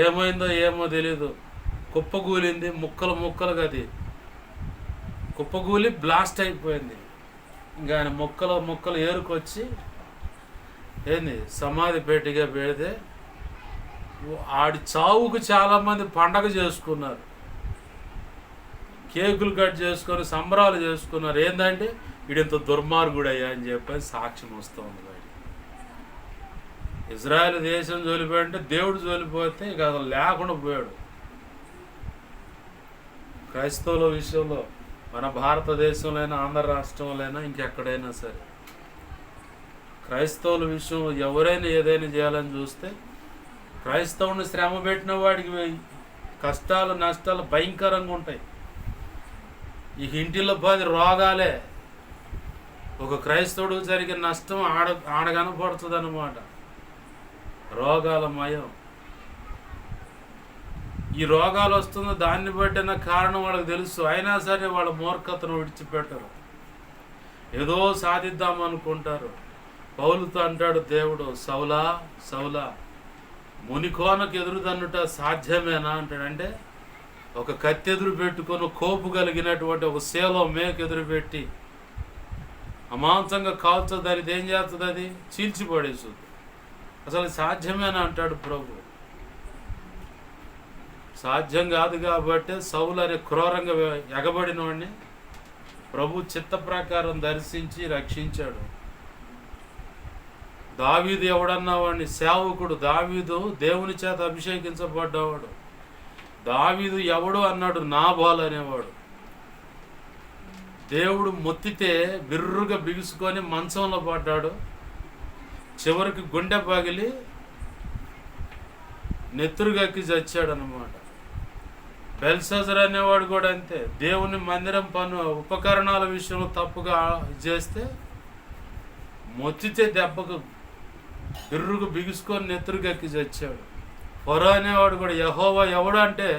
ఏమైందో ఏమో తెలీదు, కుప్పగూలింది, ముక్కలుగా అది కుప్పగూలి బ్లాస్ట్ అయిపోయింది. ఇంకా ఆయన ముక్కలు ఏరుకొచ్చి సమాధి పెట్టిగా పెడితే ఆడి చావుకు చాలామంది పండగ చేసుకున్నారు, కేకులు కట్ చేసుకొని సంబరాలు చేసుకున్నారు. ఏంటంటే వీడింత దుర్మార్గుడయ్యా అని చెప్పి సాక్ష్యం వస్తుంది బయట. ఇజ్రాయెల్ దేశం జోలిపోయింటే దేవుడు జోలిపోతే ఇక అసలు లేకుండా పోయాడు. క్రైస్తవుల విషయంలో మన భారతదేశంలో అయినా, ఆంధ్ర రాష్ట్రంలో అయినా, ఇంకెక్కడైనా సరే క్రైస్తవుల విషయంలో ఎవరైనా ఏదైనా చేయాలని చూస్తే క్రైస్తవుని శ్రమ పెట్టిన వాడికి కష్టాలు, నష్టాలు భయంకరంగా ఉంటాయి. ఈ ఇంటిలో 10 రోగాలే ఒక క్రైస్తవుడికి జరిగిన నష్టం ఆడగనపడుతుంది అన్నమాట. రోగాల మయం. ఈ రోగాలు వస్తుందో దాన్ని బట్టిన కారణం వాళ్ళకి తెలుసు, అయినా సరే వాళ్ళ మూర్ఖతను విడిచిపెట్టరు, ఏదో సాధిద్దాం అనుకుంటారు. పౌలుతో అంటాడు దేవుడు, సౌలా సౌలా మునికోనకు ఎదురుదన్నుట సాధ్యమేనా అంటాడు. అంటే ఒక కత్తి ఎదురు పెట్టుకొని కోపు కలిగినటువంటి ఒక సేలో మేకు ఎదురు పెట్టి అమాంతంగా కాల్చుతుంది, అది ఏం చేస్తుంది? అది చీల్చిపడేస్తుంది. అసలు సాధ్యమేనా అంటాడు ప్రభు. సాధ్యం కాదు కాబట్టి సౌలు అనే క్రూరంగా ఎగబడిన వాడిని ప్రభు చిత్త ప్రకారం దర్శించి రక్షించాడు. దావీదు ఎవడన్నా వాడిని సేవకుడు, దావీదు దేవుని చేత దేవుడు మొత్తితే బిర్రుగా బిగుసుకొని మంచంలో పడ్డాడు. చివరికి గుండె పగిలి నెత్తురుగక్కి చచ్చాడు అన్నమాట. బెల్షాజర్ అనేవాడు కూడా అంతే. దేవుని మందిరం ఉపకరణాల విషయంలో తప్పుగా చేస్తే మొత్తితే దెబ్బకు బిర్రుగా బిగుసుకొని నెత్తురుగక్కి చచ్చాడు. ఫరో అనేవాడు కూడా యెహోవా ఎవడు అంటే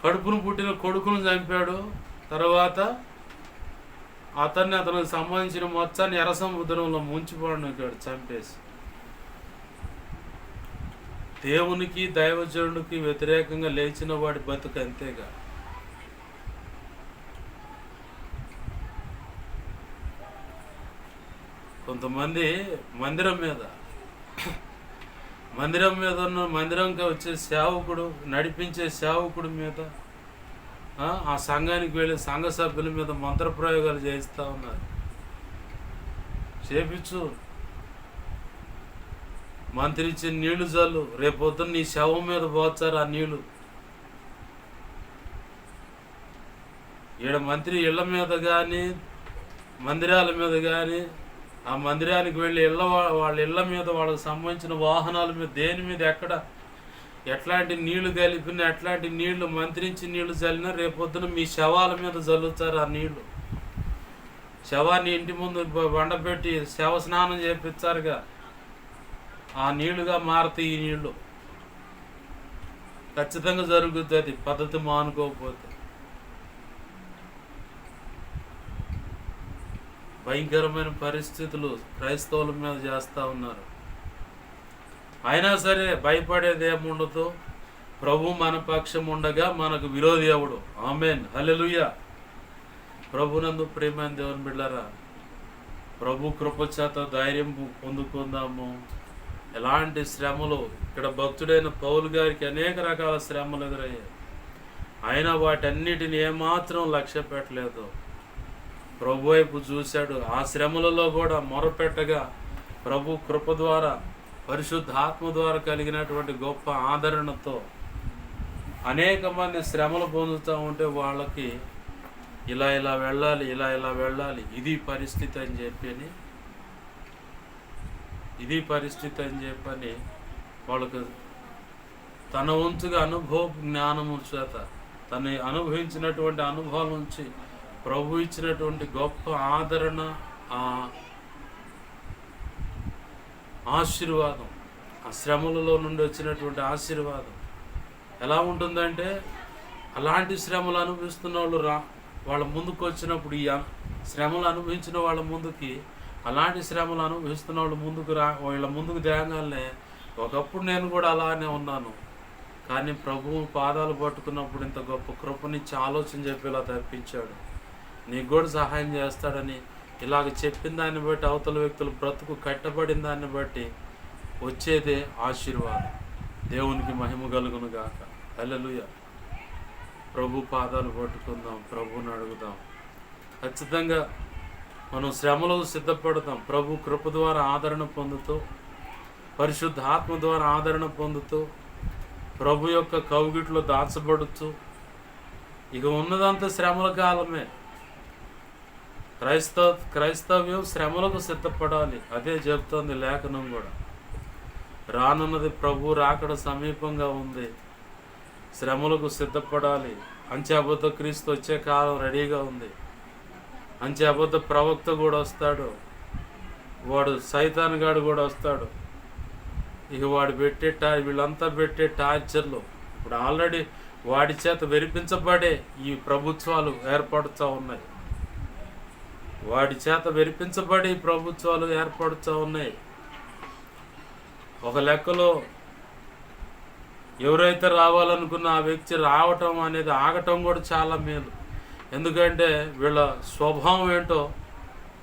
కడుపును పుట్టిన కొడుకును చంపాడు. తర్వాత అతనికి సంబంధించిన మొత్తాన్ని ఎర్ర సముద్రంలో ముంచిపోవడానికి చంపేసి. దేవునికి దైవజనుడికి వ్యతిరేకంగా లేచిన వాడి బతుకు అంతేగా. కొంతమంది మందిరం మీద ఉన్న మందిరంకి వచ్చే సేవకుడు, నడిపించే సేవకుడి మీద, ఆ సంఘానికి వెళ్ళే సంఘ సభ్యుల మీద మంత్రప్రయోగాలు చేస్తూ ఉన్నారు. చేపించు, మంత్రి ఇచ్చే నీళ్లు జల్లు, రేపొద్దున నీ శవం మీద పోచారు ఆ నీళ్లు. ఈడ మంత్రి ఇళ్ల మీద కానీ మందిరాల మీద కానీ, ఆ మందిరానికి వెళ్ళి వాళ్ళ ఇళ్ల మీద, వాళ్ళకి సంబంధించిన వాహనాల మీద, దేని మీద ఎట్లాంటి నీళ్లు కలిపినా, ఎట్లాంటి నీళ్లు మంత్రించి నీళ్లు చల్లినా రేపొద్దున మీ శవాల మీద చల్లుతారు ఆ నీళ్లు. శవాన్ని ఇంటి ముందు వండబెట్టి శవ స్నానం చేపించారుగా, ఆ నీళ్లుగా మారుతాయి ఈ నీళ్లు. ఖచ్చితంగా జరుగుతుంది పద్ధతి మానుకోకపోతే. భయంకరమైన పరిస్థితులు క్రైస్తవుల మీద చేస్తూ ఉన్నారు. అయినా సరే భయపడేది ఏముండదు. ప్రభు మన పక్షం ఉండగా మనకు విరోధి ఎవడు? ఆమేన్, హల్లెలూయా. ప్రభునందు ప్రియమైన దేవుని బిడ్డలారా, ప్రభు కృప చేత ధైర్యం పొందుకుందాము. ఎలాంటి శ్రమలు, ఇక్కడ భక్తుడైన పౌలు గారికి అనేక రకాల శ్రమలు ఎదురయ్యాయి. అయినా వాటన్నిటిని ఏమాత్రం లక్ష్య పెట్టలేదు. ప్రభు వైపు చూశాడు. ఆ శ్రమలలో కూడా మొరపెట్టగా ప్రభు కృప ద్వారా, పరిశుద్ధాత్మ ద్వారా కలిగినటువంటి గొప్ప ఆదరణతో అనేక మంది శ్రమలు పొందుతూ ఉంటే వాళ్ళకి ఇలా వెళ్ళాలి, ఇలా వెళ్ళాలి, ఇది పరిస్థితి అని చెప్పని వాళ్ళకు తన వంతుగా అనుభవ జ్ఞానము చేత, తను అనుభవించినటువంటి అనుభవం నుంచి ప్రభు ఇచ్చినటువంటి గొప్ప ఆదరణ, ఆశీర్వాదం, ఆ శ్రమలలో నుండి వచ్చినటువంటి ఆశీర్వాదం ఎలా ఉంటుందంటే, అలాంటి శ్రమలు అనుభవిస్తున్న వాళ్ళు వాళ్ళ ముందుకు వచ్చినప్పుడు, ఈ శ్రమలు అనుభవించిన వాళ్ళ ముందుకి, అలాంటి శ్రమలు అనుభవిస్తున్న వాళ్ళు వీళ్ళ ముందుకు తేగానే, ఒకప్పుడు నేను కూడా అలానే ఉన్నాను, కానీ ప్రభువు పాదాలు పట్టుకున్నప్పుడు ఇంత గొప్ప కృపనిచ్చి ఆలోచన చెప్పి ఇలా తప్పించాడు, నీకు కూడా సహాయం చేస్తాడని ఇలాగ చెప్పిన దాన్ని బట్టి అవతల వ్యక్తులు బ్రతుకు కట్టబడిన దాన్ని బట్టి వచ్చేదే ఆశీర్వాదం. దేవునికి మహిమ కలుగును గాక. హల్లెలూయా. ప్రభు పాదాలు పట్టుకుందాం, ప్రభువుని అడుగుదాం. ఖచ్చితంగా మనం శ్రమలకు సిద్ధపడతాం. ప్రభు కృప ద్వారా ఆదరణ పొందుతూ, పరిశుద్ధ ఆత్మ ద్వారా ఆదరణ పొందుతూ, ప్రభు యొక్క కౌగిట్లో దాచబడుతూ, ఇక ఉన్నదంతా శ్రమల కాలమే. క్రైస్తవ్యం శ్రమలకు సిద్ధపడాలి. అదే చెప్తోంది లేఖనం కూడా. రానున్నది ప్రభు రాకడ సమీపంగా ఉంది. శ్రమలకు సిద్ధపడాలి. అంచె క్రీస్తు వచ్చే కాలం రెడీగా ఉంది. అంచె ప్రవక్త కూడా వస్తాడు. వాడు సైతాన్ గాడు కూడా వస్తాడు. ఇక వాడు వీళ్ళంతా పెట్టే టార్చర్లు ఇప్పుడు ఆల్రెడీ వాడి చేత వెరిపించబడే ఈ ప్రభుత్వాలు ఏర్పడుతూ ఉన్నాయి. ఒక లెక్కలో ఎవరైతే రావాలనుకున్న ఆ వ్యక్తి రావటం అనేది ఆగటం కూడా చాలా మేలు. ఎందుకంటే వీళ్ళ స్వభావం ఏంటో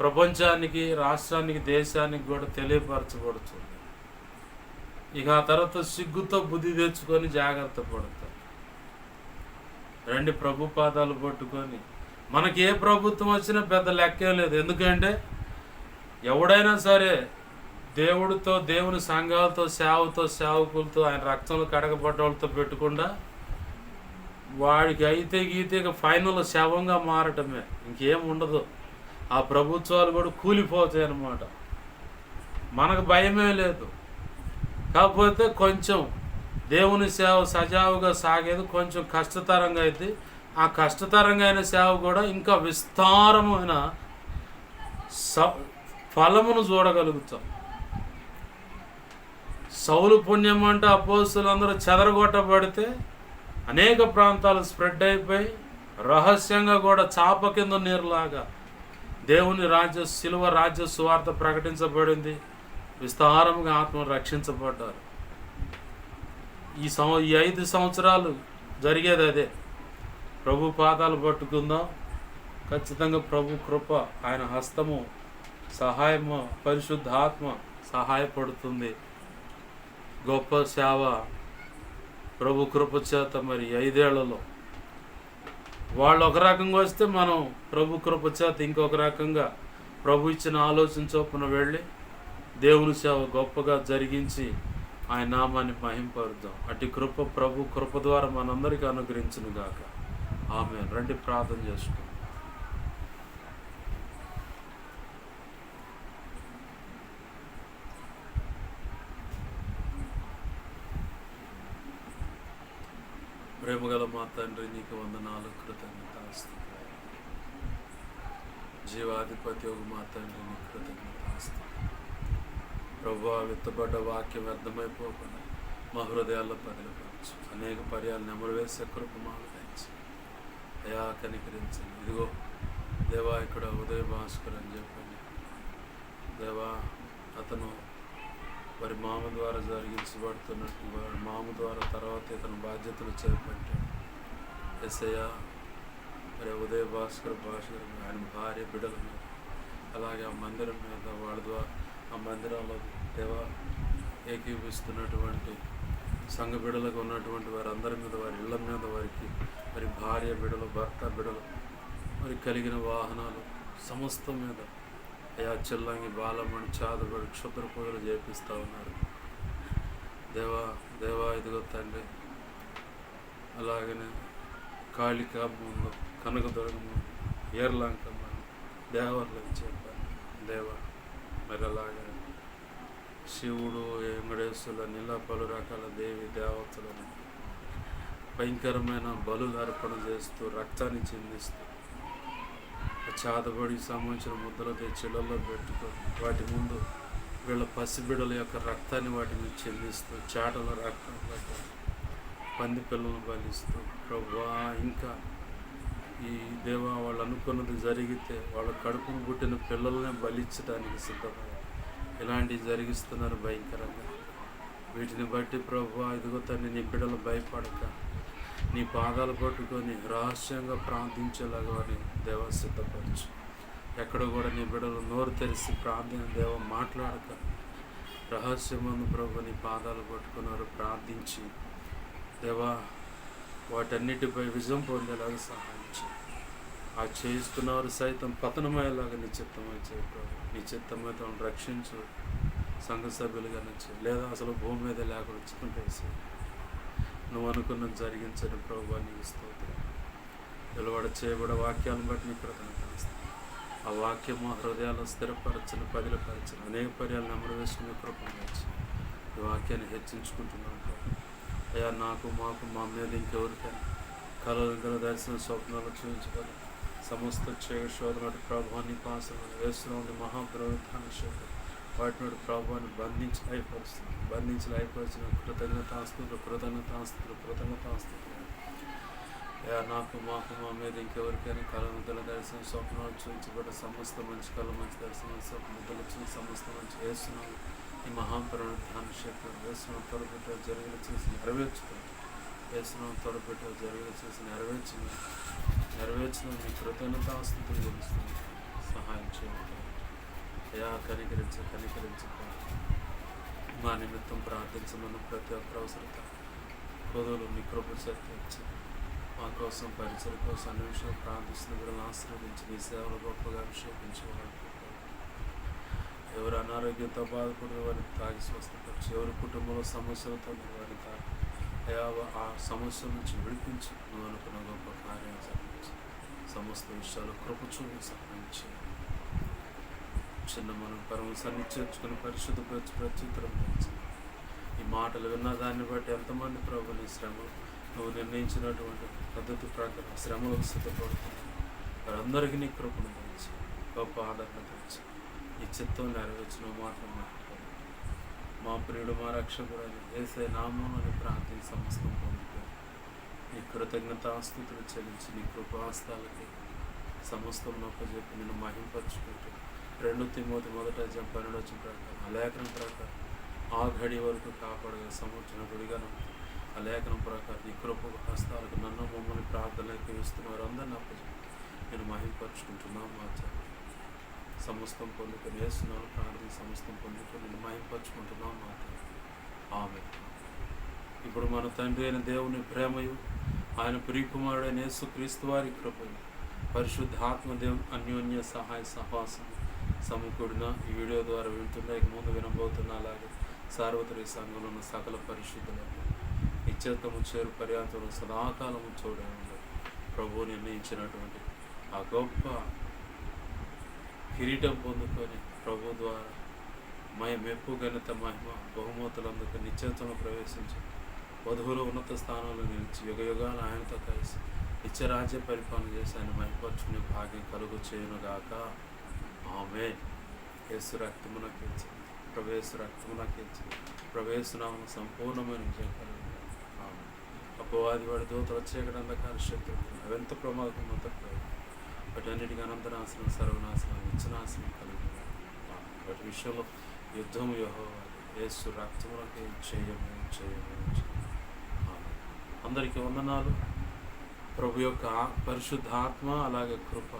ప్రపంచానికి, రాష్ట్రానికి, దేశానికి కూడా తెలియపరచబడుతుంది. ఇక ఆ తర్వాత సిగ్గుతో బుద్ధి తెచ్చుకొని జాగ్రత్త పడతారు. రండి ప్రభు పాదాలు పట్టుకొని. మనకి ఏ ప్రభుత్వం వచ్చినా పెద్ద లెక్కే లేదు. ఎందుకంటే ఎవడైనా సరే దేవుడితో, దేవుని సంఘాలతో, సేవకులతో, ఆయన రక్తంలో కడగబడ్డ వాళ్ళతో పెట్టకుండా వాడికి అయితే గీతే ఇక ఫైనల్ శవంగా మారటమే, ఇంకేం ఉండదు. ఆ ప్రభుత్వాలు కూడా కూలిపోతాయి అన్నమాట. మనకు భయమే లేదు. కాకపోతే కొంచెం దేవుని సేవ సజావుగా సాగేది కొంచెం కష్టతరంగా అయితే, ఆ కష్టతరంగా అయిన సేవ కూడా ఇంకా విస్తారమైన ఫలమును చూడగలుగుతాం. సౌలు పుణ్యం అంటే అపోస్తులందరూ చెదరగొట్టబడితే అనేక ప్రాంతాలు స్ప్రెడ్ అయిపోయి రహస్యంగా కూడా చాప కింద నీరులాగా దేవుని రాజ్య శిలువ రాజ్య సువార్త ప్రకటించబడింది. విస్తారంగా ఆత్మ రక్షించబడ్డారు. ఈ 5 సంవత్సరాలు జరిగేది అదే. ప్రభు పాదాలు పట్టుకుందాం. ఖచ్చితంగా ప్రభు కృప, ఆయన హస్తము, సహాయము, పరిశుద్ధాత్మ సహాయపడుతుంది. గొప్ప సేవ ప్రభు కృప చేత మరి 5 ఏళ్లలో వాళ్ళు ఒక రకంగా వస్తే మనం ప్రభు కృప చేత ఇంకొక రకంగా ప్రభు ఇచ్చిన ఆలోచన చొప్పున వెళ్ళి దేవుని సేవ గొప్పగా జరిగించి ఆయన నామాన్ని మహింపరుద్దాం. అటు కృప ప్రభు కృప ద్వారా మనందరికీ అనుగ్రహించును గాక. ఆమేన్. రండి ప్రార్థన చేసుకుందాం. ప్రేమగల మా తండ్రి, నీకు వందనాలు, కృతజ్ఞతాస్తుతులు. జీవాధిపతి మా తండ్రి, నీకు కృతజ్ఞతాస్తుతులు. ప్రభువా, విత్తబడ్డ వాక్యం వ్యర్థమైపోకుండా మా హృదయాల్లో పదిలపరచు. అనేక పర్యాలు నెమరు వేసే కృప మాకు దయచి అయా కనికరించండి. ఇదిగో దేవా, ఇక్కడ ఉదయ భాస్కర్ అని చెప్పండి దేవా, అతను వారి మామ ద్వారా జరిగించబడుతున్నట్టు వారి మామ ద్వారా తర్వాత ఇతను బాధ్యతలు చేపట్టాడు. ఎస్ఐయా, మరి ఉదయ భాస్కర్ ఆయన భార్య బిడ్డల మీద, అలాగే ఆ మందిరం మీద, వాళ్ళ ద్వారా ఆ మందిరంలో దేవా ఏకీపిస్తున్నటువంటి సంఘ బిడ్డలకు ఉన్నటువంటి వారందరి మీద, వారి ఇళ్ల మీద, వారికి మరి భార్య బిడ్డలు, భర్త బిడ్డలు, మరి కలిగిన వాహనాలు సమస్తం మీద అయా చెల్లంగి బాలమ్మని చాదబడి క్షుద్ర పూజలు చేపిస్తూ ఉన్నారు. దేవా దేవా, ఇదిగో తండ్రి, అలాగనే కాళికా ముందు, కనకదుర్గ ముందు, ఏర్లంకమ్మ, దేవర్లకు చెప్పాను దేవా. మరి అలాగే శివుడు, వెంకటేశ్వరుల ఇలా పలు రకాల దేవి దేవతలను భయంకరమైన బలులు అర్పణ చేస్తూ రక్తాన్ని చిందిస్తూ చాదబడికి సంబంధించిన ముద్దలు చెళ్ళల్లో పెట్టుకొని వాటి ముందు వీళ్ళ పసిబిడ్డల యొక్క రక్తాన్ని వాటి మీద చెల్లిస్తూ చాటల రక్తం పంది పిల్లలను బలిస్తూ ప్రభువా, ఇంకా ఈ దేవా వాళ్ళు అనుకున్నది జరిగితే వాళ్ళ కడుపును పుట్టిన పిల్లలనే బలించడానికి సిద్ధమయ్యారు. ఇలాంటివి జరిగిస్తున్నారు భయంకరంగా. వీటిని బట్టి ప్రభువా, ఇదిగో తండ్రి, నీ బిడ్డలు భయపడక నీ పాదాలు పట్టుకొని రహస్యంగా ప్రార్థించేలాగా అని దేవ సిద్ధపరచు. ఎక్కడ కూడా నీ బిడ్డలు నోరు తెరిచి ప్రార్థన దేవ మాట్లాడక రహస్యమందు ప్రభు నీ పాదాలు పట్టుకున్నారు. ప్రార్థించి దేవా వాటన్నిటిపై విజయం పొందేలాగా సహాయించి ఆ చేయిస్తున్నవారు సైతం పతనమయ్యేలాగా నీ చిత్తమై చేయ ప్రభు. నీ చిత్తమైతే రక్షించు, సంఘ సభ్యులుగా నచ్చు, లేదా అసలు భూమి మీద లేకుండా చిక్కింపేసి నువ్వు అనుకున్నది జరిగించని ప్రభు నీకు స్తోత్రం. వెలువడ చేయబడే వాక్యాలను బట్టి నీ కృతజ్ఞత. ఆ వాక్యం మా హృదయాల్లో స్థిరపరచని, పదిలపరచని, అనేక పర్యాలు నెమరు వేసుకునే కృపను వచ్చి ఈ వాక్యాన్ని హెచ్చించుకుంటున్నాం. అయ్యా, నాకు మాకు మా మీద ఇంకెవరికైనా కళలు గల దర్శన స్వప్నాలు చూపించబడి సమస్త శోధనటి ప్రభావాన్ని పాసన వేస్తున్నాం. మహాప్రవృత్తాన శోధన వాటి నుండి ప్రభావాన్ని బంధించి లయపరిచిన కృతజ్ఞతాస్తుతులు. నాకు మాకు మా మీద ఇంకెవరికైనా కళముద్దల దర్శనం స్వప్నాలు చూపించబడ్డ సమస్త మంచి కళ, మంచి దర్శనం స్వప్నముద్దలు వచ్చిన సమస్త మంచి వేస్తున్నాం. ఈ మహాప్రవృత్తాన శక్తి వేస్తున్నాం. త్వరపెట్ట జరిగిన చేసి నెరవేర్చుకోండి. వేస్తున్నాం. త్వరపెట్ట జరిగిన చేసి నెరవేర్చిన మీ కృతజ్ఞతాస్తుతులు తెలుస్తుంది. సహాయం చేయండి అయా. కనికరించ మా నిమిత్తం ప్రార్థించమన్న ప్రతి ఒక్క అవసరత హృదయంలో మీ కృప చేర్చి మా కోసం, పరిచయ కోసం అన్ని విషయాలు ప్రార్థిస్తున్న వీళ్ళని ఆశీర్వదించి నీ సేవలు గొప్పగా అభిషేకించేవారు. ఎవరు అనారోగ్యంతో బాధపడిన వారిని తాగి స్వస్థపరిచి, ఎవరి కుటుంబంలో సమస్యలతో వారిని తాగి అయా ఆ సమస్య నుంచి విడిపించి నువ్వు అనుకున్న గొప్ప కార్యం జరిగించి సమస్త విషయాలు కృప చూపి సహాయం చేయి. చిన్న మనం పరమ సన్ని చేర్చుకుని పరిశుద్ధ ప్రత్యుత్తరం ఇచ్చి ఈ మాటలు విన్న దాన్ని బట్టి ఎంతమంది ప్రభుని శ్రమలు నువ్వు నిర్ణయించినటువంటి పద్ధతి ప్రకారం శ్రమలకు సిద్ధపడుతున్నావు. వారందరికీ నీ కృపను తెచ్చి గొప్ప ఆదరణ తెచ్చి ఈ చిత్తం నెరవేర్చిన మాటలు మాట్లాడాలి. మా ప్రియుడు మా రక్షకుడు అని యేసే నామమున ప్రార్థన సమస్తం పొందుతారు. నీ కృతజ్ఞతాస్తుతులు చెల్లించి నీ కృపాస్తాలకి సమస్తం నొప్పజెప్పి నేను మహింపరచుకుంటూ 2 తిమోతి 1:12 ప్రకారం ఆ లేఖనం ప్రకారం ఆ ఘడి వరకు కాపాడగా సమర్థనకుడిగా ఆ లేఖనం ప్రకారం ఈ కృప హస్తాలకు నన్ను మమ్మల్ని ప్రార్థనలకు ఇస్తున్న వారందరినీ అప్పచెప్పి నేను మహింపరచుకుంటున్నాను. మా సమస్తం పొందుకొని వేస్తున్నాను ప్రార్థన సమస్తం పొందుకొని నేను మహింపరచుకుంటున్నాను. మా ఆమె. ఇప్పుడు మన తండ్రి అయిన దేవుని ప్రేమయు ఆయన ప్రియకుమారుడైన యేసుక్రీస్తు వారి కృపయు పరిశుద్ధాత్మ దేవుని అన్యోన్య సహాయ సహవాసం సమకూడిన ఈ వీడియో ద్వారా వింటున్నా ఇక ముందు వినబోతున్నా అలాగే సార్వత్రిక సంఘంలో ఉన్న సకల పరిశుద్ధులకు నిత్యత్వము చేరు పర్యాంతరం సదాకాలము చూడండి. ప్రభువు నిర్ణయించినటువంటి ఆ గొప్ప కిరీటం పొందుకొని ప్రభు ద్వారా మెప్పు ఘనత మహిమ బహుమతులందుకు నిత్యత్వంలో ప్రవేశించి వధువులు ఉన్నత స్థానంలో నిలిచి యుగయుగాలు ఆయనతో కలిసి నిత్యరాజ్య పరిపాలన చేసి ఆయన మహిమపరుచుకునే భాగ్యం కలుగు చేయునుగాక. ఆమేన్. యేసు రక్తమున కేల్చి ప్రవేశ రక్తమున కేల్చి ప్రవేశనామం సంపూర్ణమైన విజయం కలుగు. ఆమెన్. అపవాది వాడి దూతల చీకటి అంధకార శత్రువులు అవెంత ప్రమాదం అంతర్పోయి వాటన్నిటికీ అనంతనాశనం సర్వనాశనం నిత్యనాశనం కలిగి వాటి విషయంలో యుద్ధం యెహోవా యేసు రక్తమునకే చేయము. అందరికీ వందనాలు. ప్రభు యొక్క పరిశుద్ధాత్మ అలాగే కృప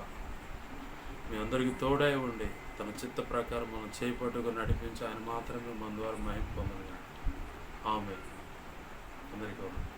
మీ అందరికీ తోడై ఉండి తన చిత్త ప్రకారం మనం చేపట్టుకు నడిపించి ఆయన మాత్రమే మన ద్వారా మహిమ పొందగలరు. ఆమేన్. అందరికీ వందనాలు.